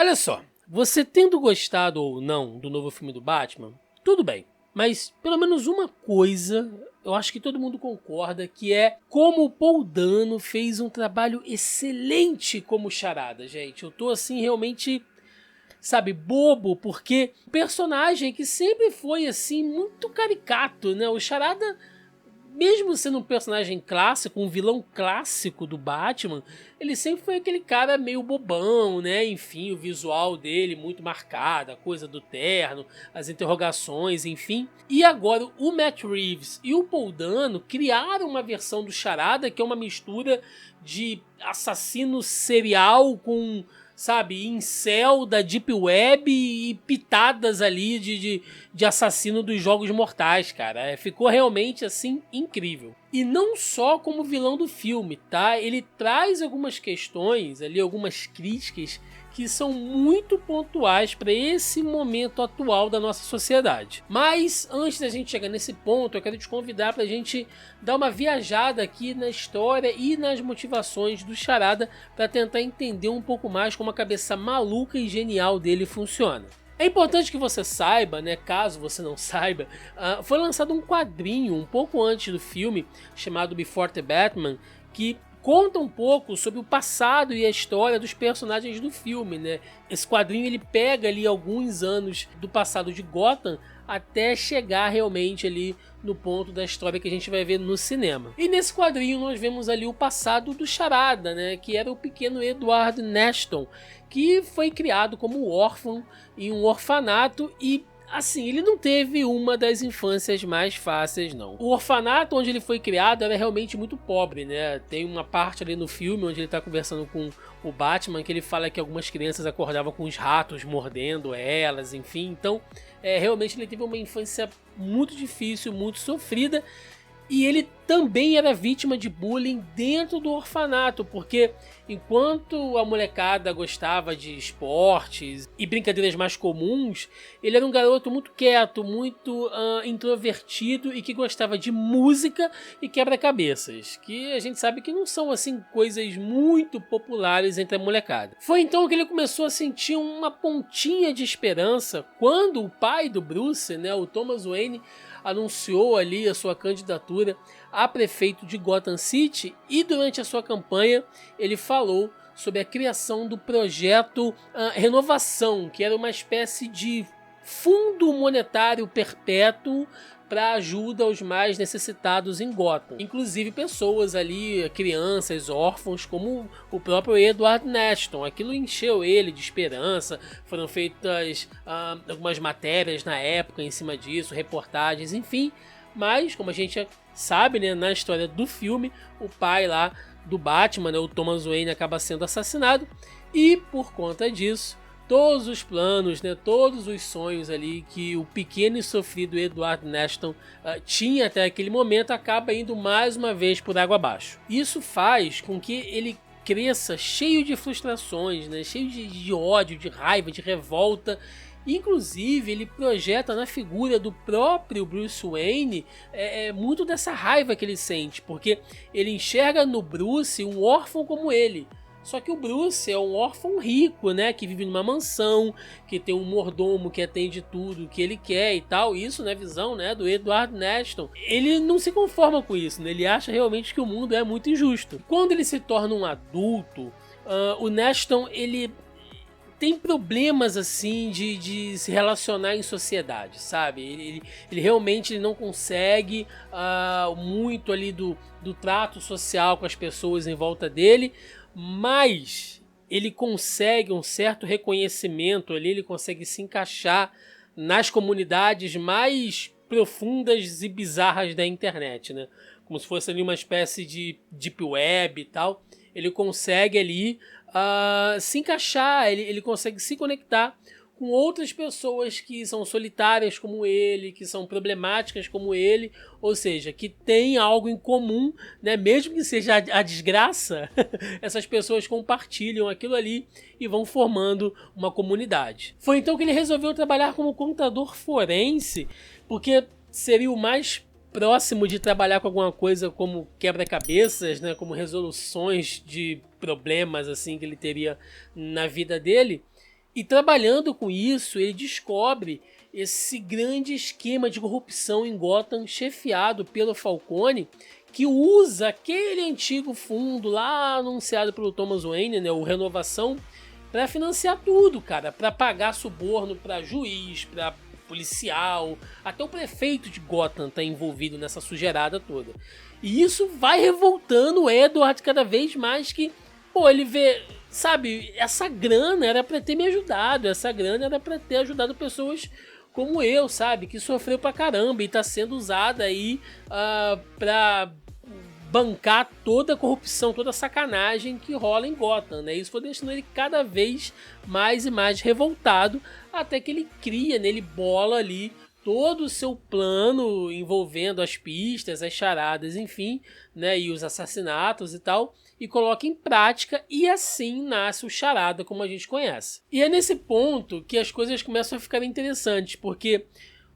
Olha só, você tendo gostado ou não do novo filme do Batman, tudo bem. Mas pelo menos uma coisa, eu acho que todo mundo concorda, que é como o Paul Dano fez um trabalho excelente como Charada, gente. Eu tô assim realmente, sabe, bobo, porque o personagem que sempre foi assim muito caricato, né? O Charada, mesmo sendo um personagem clássico, um vilão clássico do Batman, ele sempre foi aquele cara meio bobão, né? Enfim, o visual dele muito marcado, a coisa do terno, as interrogações, enfim. E agora o Matt Reeves e o Paul Dano criaram uma versão do Charada que é uma mistura de assassino serial com, sabe, incel da Deep Web e pitadas ali de assassino dos Jogos Mortais, cara. Ficou realmente, assim, incrível. E não só como vilão do filme, tá? Ele traz algumas questões ali, algumas críticas que são muito pontuais para esse momento atual da nossa sociedade. Mas antes da gente chegar nesse ponto, eu quero te convidar para a gente dar uma viajada aqui na história e nas motivações do Charada para tentar entender um pouco mais como a cabeça maluca e genial dele funciona. É importante que você saiba, né, caso você não saiba, foi lançado um quadrinho um pouco antes do filme chamado Before the Batman, que conta um pouco sobre o passado e a história dos personagens do filme, né? Esse quadrinho ele pega ali alguns anos do passado de Gotham até chegar realmente ali no ponto da história que a gente vai ver no cinema. E nesse quadrinho nós vemos ali o passado do Charada, né? Que era o pequeno Edward Nashton, que foi criado como órfão em um orfanato e assim, ele não teve uma das infâncias mais fáceis, não. O orfanato onde ele foi criado era realmente muito pobre, né? Tem uma parte ali no filme onde ele tá conversando com o Batman que ele fala que algumas crianças acordavam com os ratos mordendo elas, enfim. Então, realmente ele teve uma infância muito difícil, muito sofrida. E ele também era vítima de bullying dentro do orfanato, porque enquanto a molecada gostava de esportes e brincadeiras mais comuns, ele era um garoto muito quieto, muito introvertido e que gostava de música e quebra-cabeças, que a gente sabe que não são assim coisas muito populares entre a molecada. Foi então que ele começou a sentir uma pontinha de esperança quando o pai do Bruce, né, o Thomas Wayne, anunciou ali a sua candidatura a prefeito de Gotham City e durante a sua campanha ele falou sobre a criação do projeto Renovação, que era uma espécie de fundo monetário perpétuo para ajuda aos mais necessitados em Gotham. Inclusive pessoas ali, crianças, órfãos, como o próprio Edward Nashton. Aquilo encheu ele de esperança, foram feitas algumas matérias na época em cima disso, reportagens, enfim. Mas, como a gente sabe, né, na história do filme, o pai lá do Batman, né, o Thomas Wayne, acaba sendo assassinado e, por conta disso, todos os planos, né, todos os sonhos ali que o pequeno e sofrido Edward Nashton tinha até aquele momento acaba indo mais uma vez por água abaixo. Isso faz com que ele cresça cheio de frustrações, né, cheio de ódio, de raiva, de revolta. Inclusive ele projeta na figura do próprio Bruce Wayne muito dessa raiva que ele sente, porque ele enxerga no Bruce um órfão como ele. Só que o Bruce é um órfão rico, né, que vive numa mansão, que tem um mordomo que atende tudo que ele quer e tal. Isso na visão, né, do Edward Nashton. Ele não se conforma com isso, né? Ele acha realmente que o mundo é muito injusto. Quando ele se torna um adulto, o Nashton, ele tem problemas assim de se relacionar em sociedade, sabe? Ele realmente não consegue muito ali do trato social com as pessoas em volta dele, mas ele consegue um certo reconhecimento ali, ele consegue se encaixar nas comunidades mais profundas e bizarras da internet, né? Como se fosse ali uma espécie de deep web e tal. Ele consegue ali se encaixar, ele consegue se conectar com outras pessoas que são solitárias como ele, que são problemáticas como ele, ou seja, que tem algo em comum, né? Mesmo que seja a desgraça, essas pessoas compartilham aquilo ali e vão formando uma comunidade. Foi então que ele resolveu trabalhar como contador forense, porque seria o mais próximo de trabalhar com alguma coisa como quebra-cabeças, né, como resoluções de problemas assim que ele teria na vida dele. E trabalhando com isso, ele descobre esse grande esquema de corrupção em Gotham, chefiado pelo Falcone, que usa aquele antigo fundo lá anunciado pelo Thomas Wayne, né, o Renovação, para financiar tudo, cara, para pagar suborno para juiz, para policial, até o prefeito de Gotham tá envolvido nessa sujeirada toda. E isso vai revoltando o Edward cada vez mais, que, pô, ele vê, sabe, essa grana era para ter me ajudado, essa grana era para ter ajudado pessoas como eu, sabe, que sofreu pra caramba e tá sendo usada aí pra bancar toda a corrupção, toda a sacanagem que rola em Gotham, né? Isso foi deixando ele cada vez mais e mais revoltado, até que ele cria, né? Ele bola ali todo o seu plano envolvendo as pistas, as charadas, enfim, né? E os assassinatos e tal, e coloca em prática, e assim nasce o Charada como a gente conhece. E é nesse ponto que as coisas começam a ficar interessantes, porque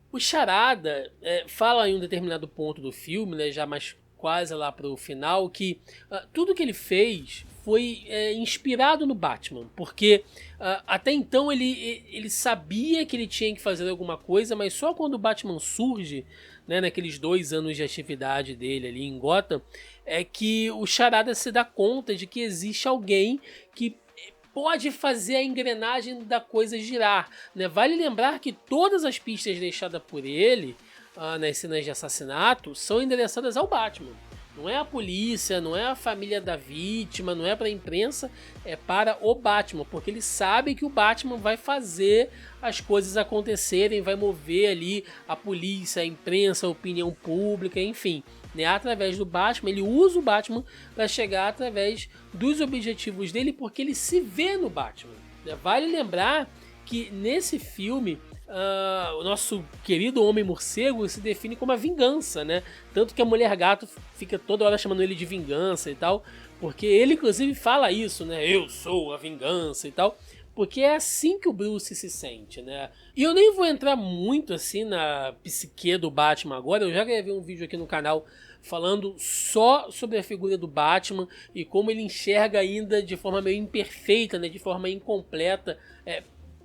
o Charada fala em um determinado ponto do filme, né, já mais quase lá pro final, que tudo que ele fez foi inspirado no Batman, porque até então ele sabia que ele tinha que fazer alguma coisa, mas só quando o Batman surge, né, naqueles 2 anos de atividade dele ali em Gotham, é que o Charada se dá conta de que existe alguém que pode fazer a engrenagem da coisa girar, né? Vale lembrar que todas as pistas deixadas por ele nas cenas de assassinato são endereçadas ao Batman. Não é a polícia, não é a família da vítima, não é para a imprensa, é para o Batman, porque ele sabe que o Batman vai fazer as coisas acontecerem, vai mover ali a polícia, a imprensa, a opinião pública, enfim, né? Através do Batman, ele usa o Batman para chegar através dos objetivos dele, porque ele se vê no Batman, né? Vale lembrar que nesse filme o nosso querido Homem-Morcego se define como a vingança, né? Tanto que a Mulher-Gato fica toda hora chamando ele de vingança e tal, porque ele inclusive fala isso, né? Eu sou a vingança e tal, porque é assim que o Bruce se sente, né? E eu nem vou entrar muito assim na psique do Batman agora, eu já gravei um vídeo aqui no canal falando só sobre a figura do Batman e como ele enxerga ainda de forma meio imperfeita, né? De forma incompleta,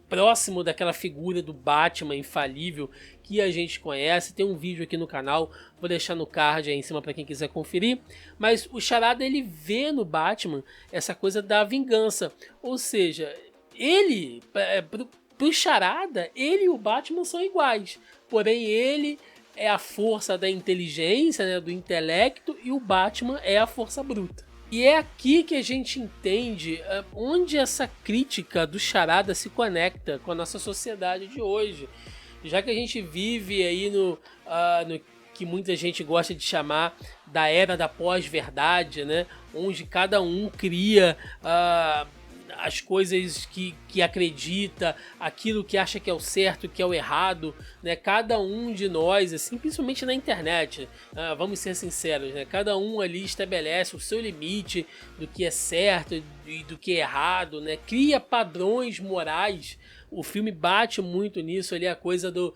próximo daquela figura do Batman infalível que a gente conhece. Tem um vídeo aqui no canal, vou deixar no card aí em cima para quem quiser conferir. Mas o Charada, ele vê no Batman essa coisa da vingança, ou seja, ele, pro Charada, ele e o Batman são iguais, porém ele é a força da inteligência, né, do intelecto, e o Batman é a força bruta. E é aqui que a gente entende onde essa crítica do Charada se conecta com a nossa sociedade de hoje. Já que a gente vive aí no que muita gente gosta de chamar da era da pós-verdade, né? Onde cada um cria as coisas que acredita, aquilo que acha que é o certo, que é o errado, né? Cada um de nós, assim, principalmente na internet, vamos ser sinceros, né? Cada um ali estabelece o seu limite do que é certo e do que é errado, né? Cria padrões morais. O filme bate muito nisso ali, a coisa do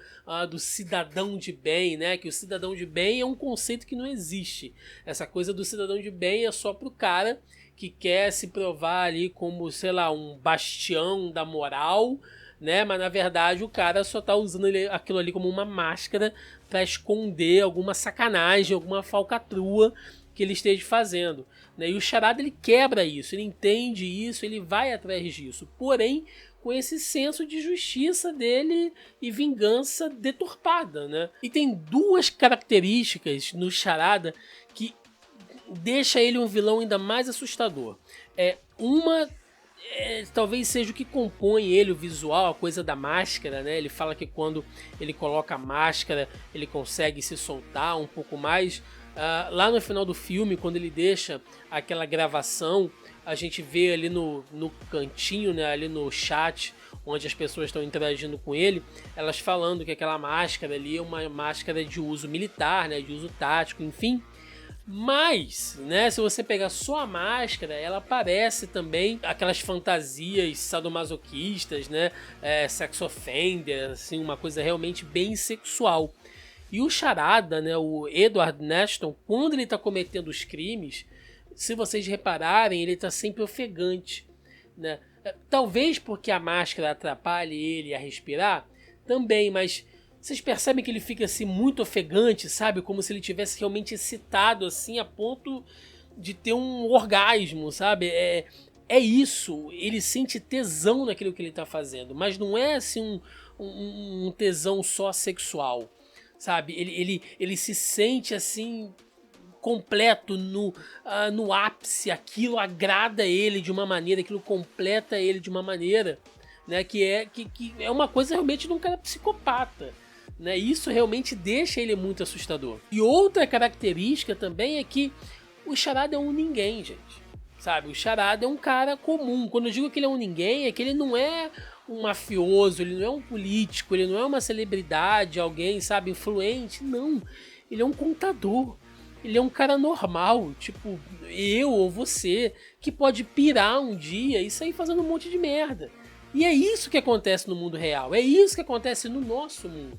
cidadão de bem, né? Que o cidadão de bem é um conceito que não existe. Essa coisa do cidadão de bem é só pro cara que quer se provar ali como, sei lá, um bastião da moral, né? Mas na verdade o cara só tá usando aquilo ali como uma máscara para esconder alguma sacanagem, alguma falcatrua que ele esteja fazendo, né? E o Charada, ele quebra isso, ele entende isso, ele vai atrás disso, porém com esse senso de justiça dele e vingança deturpada, né? E tem 2 características no Charada que deixa ele um vilão ainda mais assustador. Uma talvez seja o que compõe ele, o visual, a coisa da máscara, né? Ele fala que quando ele coloca a máscara, ele consegue se soltar um pouco mais. Lá no final do filme, quando ele deixa aquela gravação, a gente vê ali no cantinho, né, ali no chat, onde as pessoas estão interagindo com ele, elas falando que aquela máscara ali é uma máscara de uso militar, né, de uso tático, enfim. Mas, né, se você pegar só a máscara, ela parece também aquelas fantasias sadomasoquistas, né, sex offender, assim, uma coisa realmente bem sexual. E o Charada, né, o Edward Nashton, quando ele está cometendo os crimes, se vocês repararem, ele está sempre ofegante, né? Talvez porque a máscara atrapalhe ele a respirar, também, mas vocês percebem que ele fica assim muito ofegante, sabe? Como se ele tivesse realmente excitado assim a ponto de ter um orgasmo, sabe? É isso, ele sente tesão naquilo que ele tá fazendo, mas não é assim um tesão só sexual, sabe? Ele se sente assim completo no ápice, aquilo agrada ele de uma maneira, aquilo completa ele de uma maneira, né? Que é uma coisa realmente de um cara psicopata. Né? Isso realmente deixa ele muito assustador. E outra característica também é que o Charada é um ninguém, gente. Sabe, o Charada é um cara comum. Quando eu digo que ele é um ninguém, é que ele não é um mafioso, ele não é um político, ele não é uma celebridade, alguém, sabe, influente. Não, ele é um contador. Ele é um cara normal, tipo eu ou você, que pode pirar um dia e sair fazendo um monte de merda. E é isso que acontece no mundo real, é isso que acontece no nosso mundo.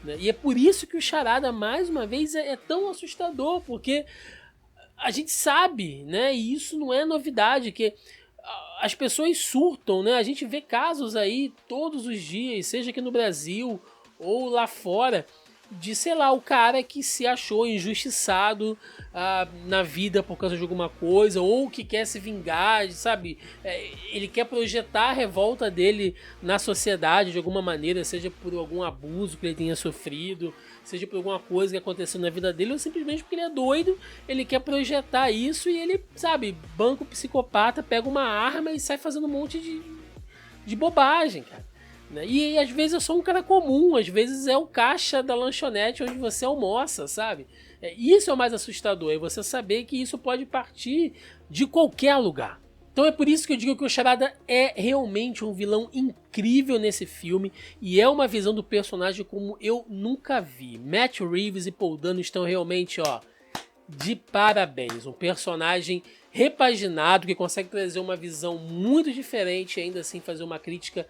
Né? E é por isso que o Charada, mais uma vez, é tão assustador, porque a gente sabe, né? E isso não é novidade, que as pessoas surtam, né? A gente vê casos aí todos os dias, seja aqui no Brasil ou lá fora, de, sei lá, o cara que se achou injustiçado na vida por causa de alguma coisa, ou que quer se vingar, sabe? Ele quer projetar a revolta dele na sociedade de alguma maneira, seja por algum abuso que ele tenha sofrido, seja por alguma coisa que aconteceu na vida dele, ou simplesmente porque ele é doido, ele quer projetar isso e ele, sabe, banca o psicopata, pega uma arma e sai fazendo um monte de bobagem, cara. E às vezes eu sou um cara comum, às vezes é o caixa da lanchonete onde você almoça, sabe? Isso é o mais assustador, é você saber que isso pode partir de qualquer lugar. Então é por isso que eu digo que o Charada é realmente um vilão incrível nesse filme e é uma visão do personagem como eu nunca vi. Matt Reeves e Paul Dano estão realmente, ó, de parabéns. Um personagem repaginado que consegue trazer uma visão muito diferente e ainda assim fazer uma crítica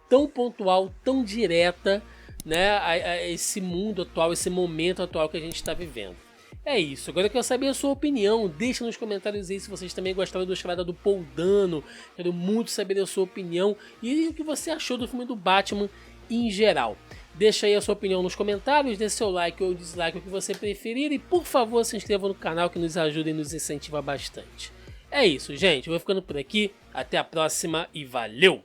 tão pontual, tão direta, né, a esse mundo atual, esse momento atual que a gente está vivendo. É isso, agora eu quero saber a sua opinião, deixa nos comentários aí se vocês também gostaram do Charada do Paul Dano, quero muito saber a sua opinião e o que você achou do filme do Batman em geral. Deixa aí a sua opinião nos comentários, dê seu like ou dislike, o que você preferir e por favor se inscreva no canal que nos ajuda e nos incentiva bastante. É isso, gente, eu vou ficando por aqui, até a próxima e valeu!